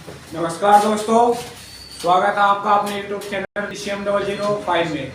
नमस्कार दोस्तों, स्वागत है आपका अपने यूट्यूब चैनल CM005 में।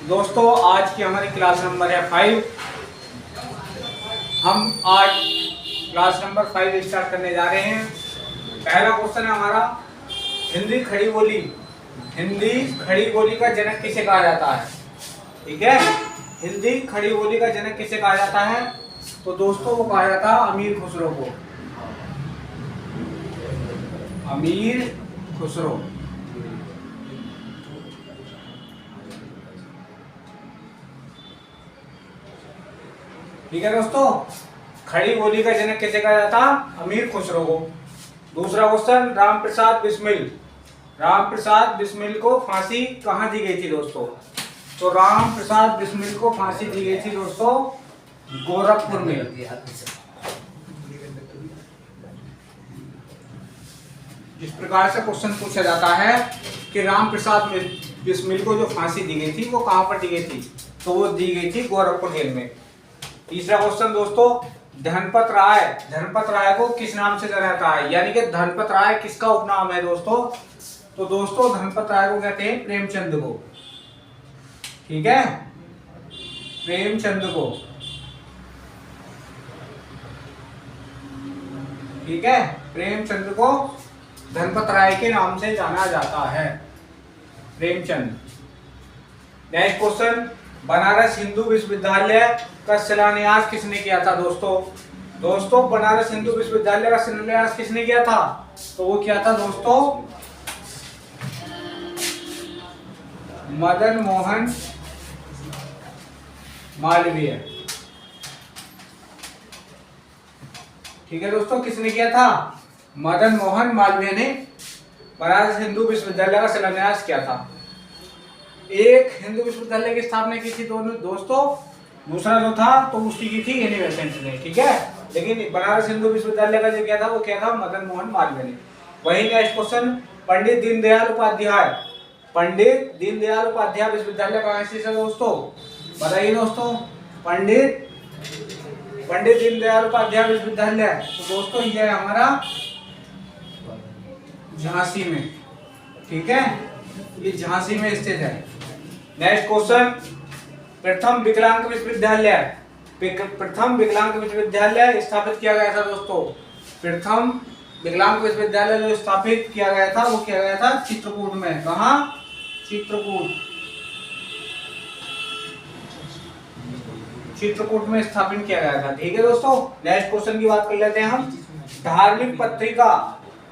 दोस्तों आज की हमारी क्लास नंबर है 5। हम आज क्लास नंबर 5 स्टार्ट करने जा रहे हैं। पहला क्वेश्चन है हमारा, हिंदी खड़ी बोली का जनक किसे कहा जाता है। ठीक है, हिंदी खड़ी बोली का जनक किसे कहा जाता है? तो दोस्तों वो कहा जाता है अमीर खुसरो को। अमीर खुसरो। ठीक है दोस्तों, खड़ी बोली का जनक किसे कहा जाता? अमीर खुसरो को। दूसरा क्वेश्चन, राम प्रसाद बिस्मिल को फांसी कहाँ दी गई थी दोस्तों? तो राम प्रसाद बिस्मिल को फांसी दी गई थी दोस्तों गोरखपुर में। इस प्रकार से क्वेश्चन पूछा जाता है कि राम प्रसाद बिस्मिल को जो फांसी दी गई थी वो कहां पर दी गई थी? तो वो दी गई थी गोरखपुर जेल में। तीसरा क्वेश्चन दोस्तों, धनपत राय को किस नाम से जाना जाता है? यानी कि धनपत राय किसका उपनाम है दोस्तों? तो दोस्तों धनपत राय को कहते हैं प्रेमचंद को। ठीक है, प्रेमचंद को। ठीक है, प्रेमचंद को धनपत राय के नाम से जाना जाता है, प्रेमचंद। नेक्स्ट क्वेश्चन, बनारस हिंदू विश्वविद्यालय का शिलान्यास किसने किया था दोस्तों बनारस हिंदू विश्वविद्यालय का शिलान्यास किसने किया था? तो वो किया था दोस्तों मदन मोहन मालवीय। ठीक है दोस्तों, किसने किया था? मदन मोहन मालवीय ने बनारस हिंदू विश्वविद्यालय का शिलान्यास किया था। एक हिंदू विश्वविद्यालय की स्थापना की थी दोस्तों, दूसरा जो था तो उसकी की थी एनी बेसेंट ने। ठीक है, लेकिन बनारस हिंदू विश्वविद्यालय का जो किया था वो क्या था? मदन मोहन मालवीय ने। वही नेक्स्ट क्वेश्चन, पंडित दीनदयाल उपाध्याय विश्वविद्यालय कहाँ स्थित है दोस्तों? बताइए दोस्तों, पंडित दीनदयाल उपाध्याय विश्वविद्यालय। तो दोस्तों ये है हमारा झांसी में। ठीक है, ये झांसी में स्थित है। नेक्स्ट क्वेश्चन, प्रथम विकलांग विश्वविद्यालय स्थापित किया गया था दोस्तों। प्रथम विकलांग विश्वविद्यालय जो स्थापित किया गया था वो किया गया था चित्रकूट में। कहाँ? चित्रकूट में स्थापित किया गया था। ठीक है दोस्तों, नेक्स्ट क्वेश्चन की बात कर लेते हैं हम।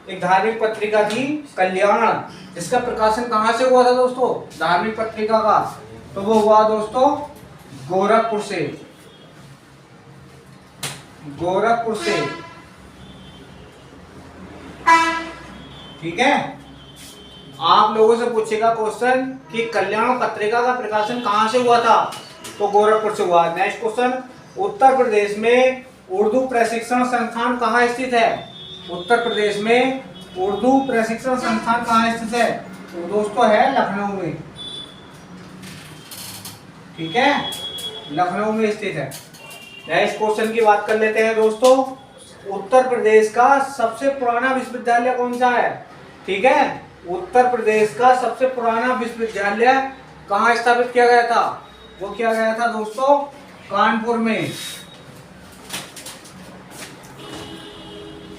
एक धार्मिक पत्रिका थी कल्याण, जिसका प्रकाशन कहाँ से हुआ था दोस्तों? धार्मिक पत्रिका का तो वो हुआ दोस्तों गोरखपुर से। ठीक है, आप लोगों से पूछेगा क्वेश्चन कि कल्याण पत्रिका का प्रकाशन कहाँ से हुआ था? तो गोरखपुर से हुआ। नेक्स्ट क्वेश्चन, उत्तर प्रदेश में उर्दू प्रशिक्षण संस्थान कहाँ स्थित है? उत्तर प्रदेश में उर्दू प्रशिक्षण संस्थान कहाँ स्थित है? तो दोस्तों है लखनऊ में। ठीक है, लखनऊ में स्थित है। नेक्स्ट क्वेश्चन की बात कर लेते हैं दोस्तों, उत्तर प्रदेश का सबसे पुराना विश्वविद्यालय कौन सा है? ठीक है, उत्तर प्रदेश का सबसे पुराना विश्वविद्यालय कहाँ स्थापित किया गया था? वो किया गया था दोस्तों कानपुर में।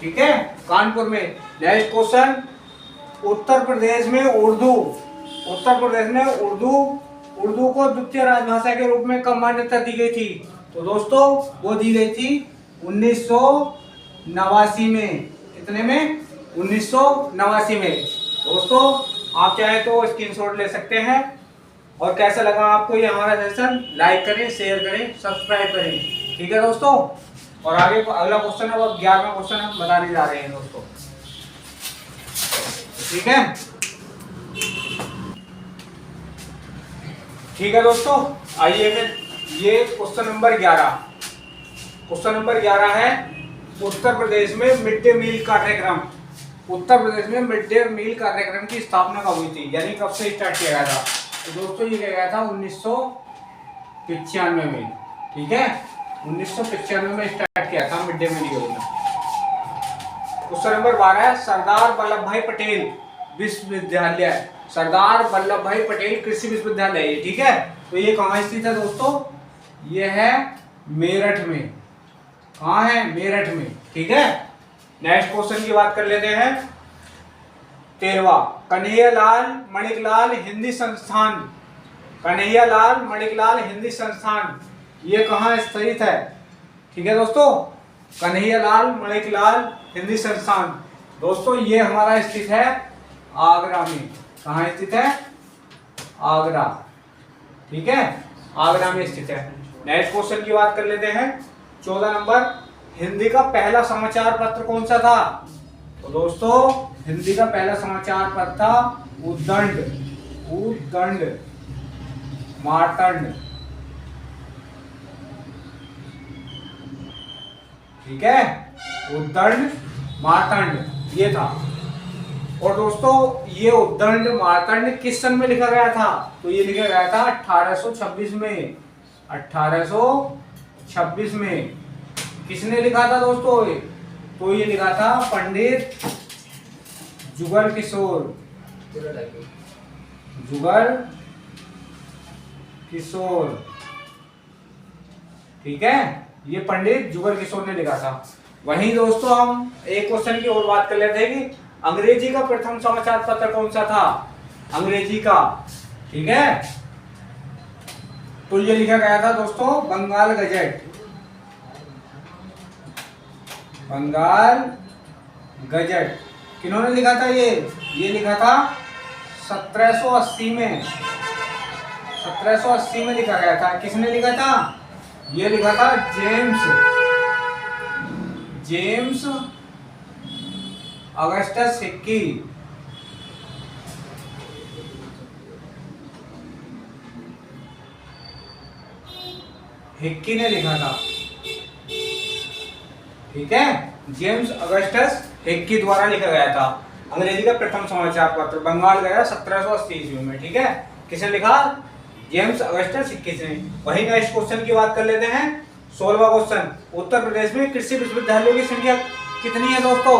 ठीक है, कानपुर में। नेक्स्ट क्वेश्चन, उत्तर प्रदेश में उर्दू को द्वितीय राजभाषा के रूप में कब मान्यता दी गई थी? तो दोस्तों वो दी गई थी 1989 में। कितने में? 1989 में। दोस्तों आप चाहे तो स्क्रीनशॉट ले सकते हैं। और कैसा लगा आपको ये हमारा सेशन? लाइक करें, शेयर करें, सब्सक्राइब करें। ठीक है दोस्तों, और आगे अगला क्वेश्चन है, वो 11वां क्वेश्चन हम बताने जा रहे हैं दोस्तों। ठीक है दोस्तों, आइए फिर ये क्वेश्चन नंबर 11 है, उत्तर प्रदेश में मिड डे मील कार्यक्रम की स्थापना कब हुई थी? यानी कब से स्टार्ट किया गया था? तो दोस्तों ये किया गया था 1995 में। ठीक है, 1995 में स्टार्ट किया था मिड डे मील योजना। क्वेश्चन नंबर 12 सरदार वल्लभ भाई पटेल विश्वविद्यालय, सरदार वल्लभ भाई पटेल कृषि विश्वविद्यालय, ठीक है। तो ये कहाँ स्थित है दोस्तों? ये है मेरठ में। कहाँ है? मेरठ में, ठीक है। नेक्स्ट क्वेश्चन की बात कर लेते हैं। 13वां कन्हैयालाल मणिकलाल हिंदी संस्थान, कन्हैयालाल मणिकलाल हिंदी संस्थान ये कहाँ स्थित है? ठीक है दोस्तों, कन्हैयालाल मणिकलाल हिंदी संस्थान दोस्तों ये हमारा स्थित है आगरा में। कहाँ स्थित है? आगरा, ठीक है, आगरा में स्थित है। नेक्स्ट क्वेश्चन की बात कर लेते हैं। 14 नंबर हिंदी का पहला समाचार पत्र कौन सा था? तो दोस्तों हिंदी का पहला समाचार पत्र था उद्दंड, उद्दंड मार्तंड, ठीक है, उद्दंड मार्तंड ये था। और दोस्तों ये उद्दंड मार्तंड किस सन में लिखा गया था? तो ये लिखा गया था 1826 में, 1826 में। किसने लिखा था दोस्तों? तो ये लिखा था पंडित जुगल किशोर, जुगल किशोर, ठीक है, ये पंडित जुगल किशोर ने लिखा था। वहीं दोस्तों हम एक क्वेश्चन की और बात कर लेते हैं कि अंग्रेजी का प्रथम समाचार पत्र कौन सा था? अंग्रेजी का, ठीक है, तो ये लिखा गया था दोस्तों बंगाल गजेट, बंगाल गजेट। किन्होंने लिखा था ये लिखा था 1780 में, 1780 में लिखा गया था। किसने लिखा था? ये लिखा था जेम्स अगस्टस हिक्की, हिक्की ने लिखा था, ठीक है, जेम्स अगस्टस हिक्की द्वारा लिखा गया था। अंग्रेजी का प्रथम समाचार पत्र बंगाल गया 1780 ईस्वी में, ठीक है। किसने लिखा? जेम्स अगस्टस हिक्की ने। वही नेक्स्ट क्वेश्चन की बात कर लेते हैं। 16वां क्वेश्चन उत्तर प्रदेश में कृषि विश्वविद्यालयों की संख्या कितनी है दोस्तों?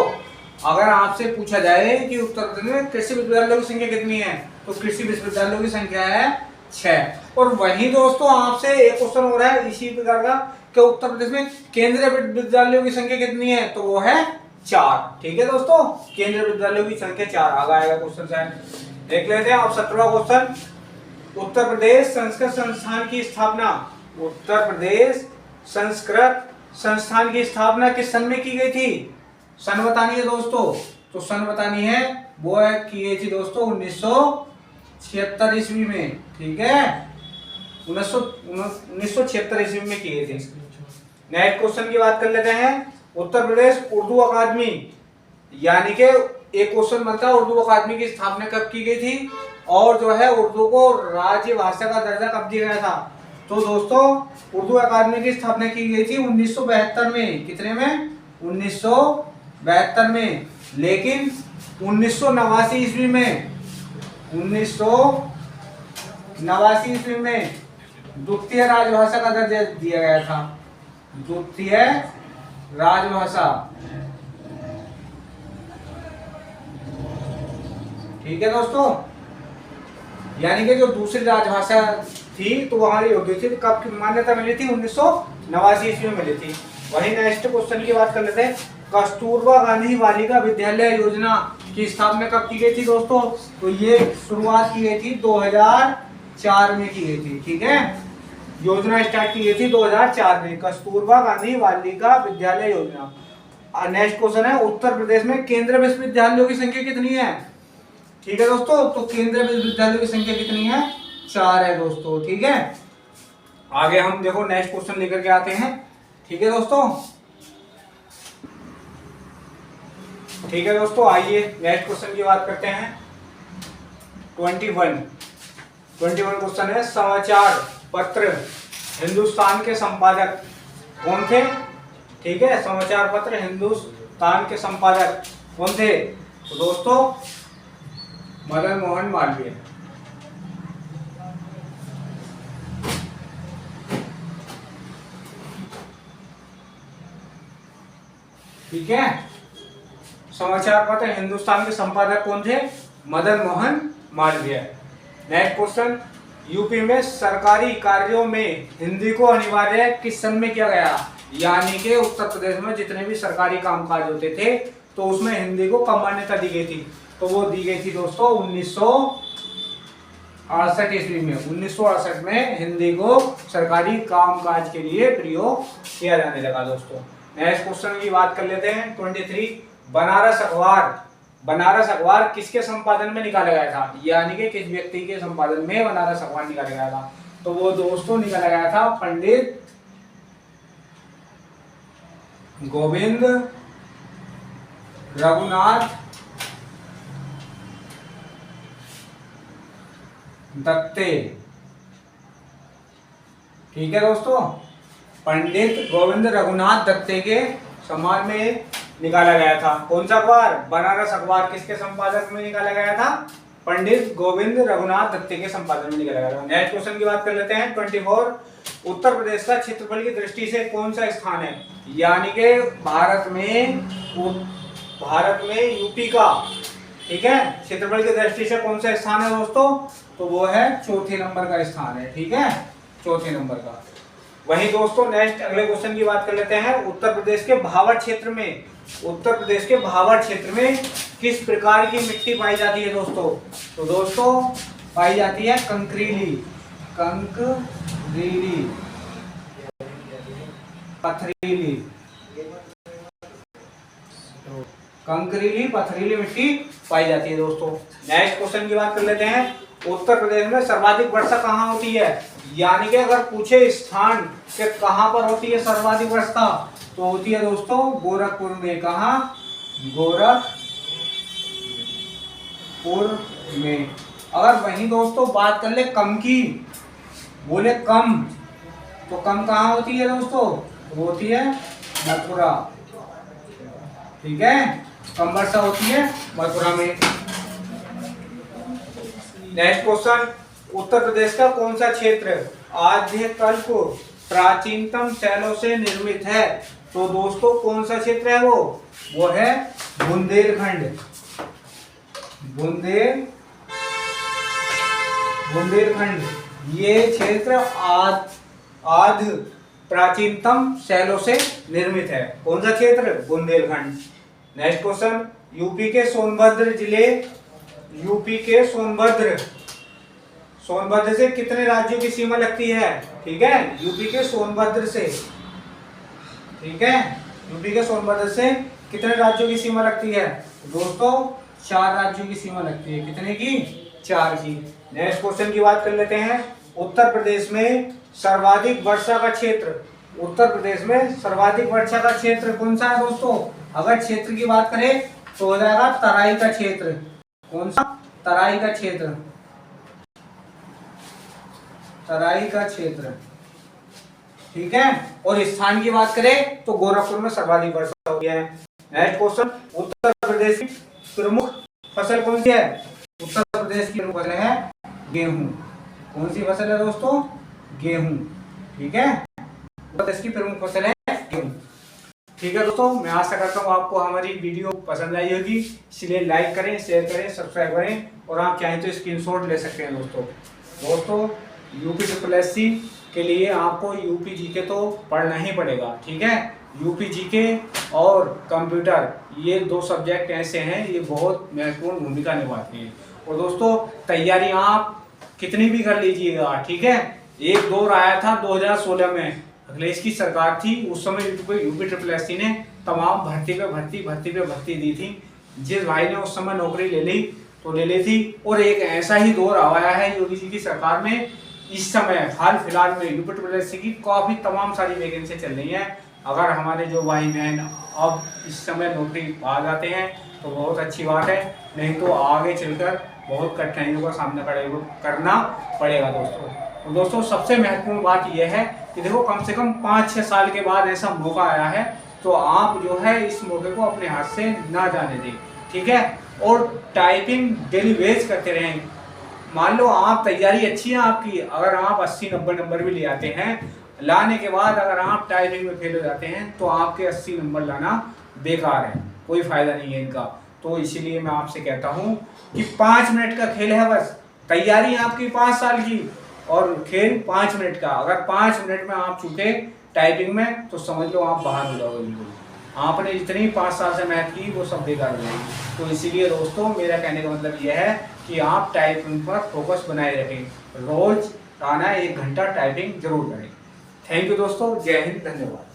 अगर आपसे पूछा जाए कि उत्तर प्रदेश में कृषि विश्वविद्यालयों की संख्या कितनी है, तो कृषि विश्वविद्यालयों की संख्या है 6। और वही दोस्तों आपसे एक क्वेश्चन हो रहा है इसी प्रकार का कि उत्तर प्रदेश में केंद्रीय विद्यालयों की संख्या कितनी है? तो वो है 4, ठीक है दोस्तों, केंद्रीय विद्यालयों की संख्या 4 आगे आएगा क्वेश्चन से। देख लेते हैं अब 17वां क्वेश्चन उत्तर प्रदेश संस्कृत संस्थान की स्थापना, उत्तर प्रदेश संस्कृत संस्थान की स्थापना किस सन में की गई थी? सन बतानी है दोस्तों, तो सन बतानी है, वो है की गई थी दोस्तों 1976 ईस्वी में, ठीक है, 1976 ईस्वी में की गई थी। नेक्स्ट क्वेश्चन की बात कर लेते हैं। उत्तर प्रदेश उर्दू अकादमी, यानी कि एक क्वेश्चन बनता है उर्दू अकादमी की स्थापना कब की गई थी और जो है उर्दू को राज्य भाषा का दर्जा कब दिया गया था? तो दोस्तों उर्दू अकादमी की स्थापना की गई थी 1972 में। कितने में? 1972 में। लेकिन 1989 ईस्वी में, 1989 ईस्वी में द्वितीय राजभाषा का दर्जा दिया गया था, द्वितीय राजभाषा, ठीक है दोस्तों, यानी कि जो दूसरी राजभाषा थी तो हमारी होती थी, कब मान्यता मिली थी? 1989 ईस्वी में मिली थी। वही नेक्स्ट क्वेश्चन की बात कर लेते हैं। कस्तूरबा गांधी बालिका विद्यालय योजना की स्थापना कब की गई थी दोस्तों? तो ये शुरुआत की गई थी 2004 में की गई थी, ठीक है, योजना स्टार्ट की गई थी 2004 में, कस्तूरबा गांधी बालिका विद्यालय योजना। नेक्स्ट क्वेश्चन है उत्तर प्रदेश में केंद्रीय विश्वविद्यालयों की संख्या कितनी है? ठीक है दोस्तों, तो केंद्रीय विश्वविद्यालयों की संख्या कितनी है? 4 है दोस्तों, ठीक है। आगे हम देखो नेक्स्ट क्वेश्चन लेकर के आते हैं, ठीक है दोस्तों, ठीक है दोस्तों, आइए नेक्स्ट क्वेश्चन की बात करते हैं। 21 क्वेश्चन है समाचार पत्र हिंदुस्तान के संपादक कौन थे? ठीक है, समाचार पत्र हिंदुस्तान के संपादक कौन थे? तो दोस्तों मदन मोहन मालवीय, ठीक है। समाचार पत्र हिंदुस्तान के संपादक कौन थे? Madan Mohan Malviya. Next question, UP में सरकारी कार्यों में हिंदी को अनिवार्य किस सन में किया गया? यानी कि उत्तर प्रदेश में जितने भी सरकारी कामकाज होते थे तो उसमें हिंदी को कम मान्यता दी गई थी। तो वो दी गई थी दोस्तों 1968 ईस्वी में। 1968 में हिंदी को सरकारी कामकाज के लिए प्रयोग किया जाने लगा दोस्तों। नेक्स्ट क्वेश्चन की बात कर लेते हैं 23। बनारस अखबार किसके संपादन में निकाला गया था? यानी कि किस व्यक्ति के संपादन में बनारस अखबार निकाला गया था? तो वो दोस्तों निकाला गया था पंडित गोविंद रघुनाथ दत्ते। ठीक है दोस्तों, पंडित गोविंद रघुनाथ दत्ते के सम्मान में निकाला गया था। कौन सा अखबार? बनारस अखबार किसके संपादक में निकाला गया था? पंडित गोविंद रघुनाथ दत्ते के संपादन में निकाला गया था। नेक्स्ट क्वेश्चन की बात कर लेते हैं 24। उत्तर प्रदेश का क्षेत्रफल की दृष्टि से कौन सा स्थान है? यानी कि भारत में यूपी का, ठीक है, क्षेत्रफल की दृष्टि से कौन सा स्थान है दोस्तों? तो वो है चौथे नंबर का स्थान है। ठीक है, चौथे नंबर का। वहीं दोस्तों नेक्स्ट अगले क्वेश्चन की बात कर लेते हैं। उत्तर प्रदेश के भावर क्षेत्र में किस प्रकार की मिट्टी पाई जाती है दोस्तों? तो दोस्तों पाई जाती है कंकरीली पथरीली मिट्टी पाई जाती है दोस्तों। नेक्स्ट क्वेश्चन की बात कर लेते हैं। उत्तर प्रदेश में सर्वाधिक वर्षा कहाँ होती है? यानी कि अगर पूछे स्थान के कहाँ पर होती है सर्वाधिक वर्षा, तो होती है दोस्तों गोरखपुर में। कहाँ? गोरखपुर में। अगर वहीं दोस्तों बात कर ले कम की, बोले कम, तो कम कहाँ होती है दोस्तों? वो होती है मथुरा। ठीक है, कम वर्षा होती है मथुरा में। नेक्स्ट क्वेश्चन, उत्तर प्रदेश का कौन सा क्षेत्र आद्यकल्प प्राचीनतम शैलों से निर्मित है? तो दोस्तों कौन सा क्षेत्र है वो है बुंदेलखंड। ये क्षेत्र आद्य प्राचीनतम शैलों से निर्मित है। कौन सा क्षेत्र? बुंदेलखंड। नेक्स्ट क्वेश्चन, यूपी के सोनभद्र से कितने राज्यों की सीमा लगती है? ठीक है, यूपी के सोनभद्र से, ठीक है, यूपी के सोनभद्र से कितने राज्यों की सीमा लगती है? दोस्तों 4 राज्यों की सीमा लगती है। कितने की? 4 की। नेक्स्ट क्वेश्चन की बात कर लेते हैं। उत्तर प्रदेश में सर्वाधिक वर्षा का क्षेत्र कौन सा है दोस्तों? अगर क्षेत्र की बात करें तो हो जाएगा तराई का क्षेत्र। कौन सा? तराई का क्षेत्र। ठीक है, और स्थान की बात करें तो गोरखपुर में सर्वाधिक वर्षा हुई है। नेक्स्ट क्वेश्चन, उत्तर प्रदेश की प्रमुख फसल कौन सी है? उत्तर प्रदेश की प्रमुख फसल है गेहूं। कौन सी फसल है दोस्तों? गेहूं। ठीक है, उत्तर प्रदेश की प्रमुख फसल है गेहूं। ठीक है दोस्तों, मैं आशा करता हूँ आपको हमारी वीडियो पसंद आई होगी, इसलिए लाइक करें, शेयर करें, सब्सक्राइब करें, और आप चाहें तो स्क्रीनशॉट ले सकते हैं दोस्तों। यूपी SSSC के लिए आपको यूपी जीके तो पढ़ना ही पड़ेगा। ठीक है, यूपी जीके और कंप्यूटर, ये 2 सब्जेक्ट ऐसे हैं, ये बहुत महत्वपूर्ण भूमिका निभाते हैं। और दोस्तों तैयारी आप कितनी भी कर लीजिएगा, ठीक है। एक दौर आया था 2016 में, अखिलेश की सरकार थी, उस समय यूपी SSSC ने तमाम भर्ती पे भर्ती दी थी। जिस भाई ने उस समय नौकरी ले ली तो ले ली थी। और एक ऐसा ही दौर आया है योगी जी की सरकार में, इस समय हाल फिलहाल में यूपी SSSC की काफी तमाम सारी वैकेंसी चल रही हैं। अगर हमारे जो भाई बहन अब इस समय नौकरी पा जाते हैं तो बहुत अच्छी बात है, नहीं तो आगे चलकर बहुत कठिनाइयों का सामना करना पड़ेगा दोस्तों। दोस्तों सबसे महत्वपूर्ण बात यह है कि देखो कम से कम 5-6 साल के बाद ऐसा मौका आया है, तो आप जो है इस मौके को अपने हाथ से ना जाने दें। ठीक है, और टाइपिंग डेली बेस करते रहें। मान लो आप तैयारी अच्छी है आपकी, अगर आप 80-90 नंबर भी ले आते हैं, लाने के बाद अगर आप टाइपिंग में फेल हो जाते हैं तो आपके 80 नंबर लाना बेकार है। कोई फायदा नहीं है इनका। तो इसीलिए मैं आपसे कहता हूँ कि 5 मिनट का खेल है बस, तैयारी आपकी 5 साल की और खेल 5 मिनट का। अगर 5 मिनट में आप चूके टाइपिंग में तो समझ लो आप बाहर हो जाओगे बिल्कुल। आपने जितनी 5 साल से मेहनत की वो सब बेकार हो जाएगी। तो इसीलिए दोस्तों मेरा कहने का मतलब यह है कि आप टाइपिंग पर फोकस बनाए रखें, रोज आना 1 घंटा टाइपिंग जरूर करें। थैंक यू दोस्तों, जय हिंद, धन्यवाद।